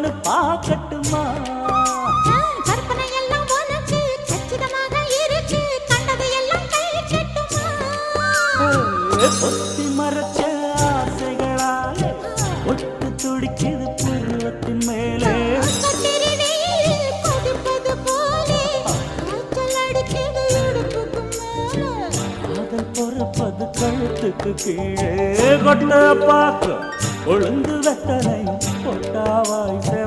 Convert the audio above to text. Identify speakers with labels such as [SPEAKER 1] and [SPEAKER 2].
[SPEAKER 1] வந்து பார்க்கட்டுமா
[SPEAKER 2] கற்பனை எல்லாம் உனக்கு கச்சிதமாக இருக்கு கண்டது எல்லாம் கை கட்டுமா
[SPEAKER 1] ஒத்தி மறைச்ச ஆசைகளால ஒட்டு துடிக்குது பருவத்தின் மேலே
[SPEAKER 2] கொதிப்பது போலே காய்ச்சல் அடிக்குது இடுப்புக்கு மேலே
[SPEAKER 1] காதல் பொறுப்பது கழுத்துக்கு கீழே கொட்ட பார்க்க ஒழுங்கு வெத்தனை பொட்டாவாய்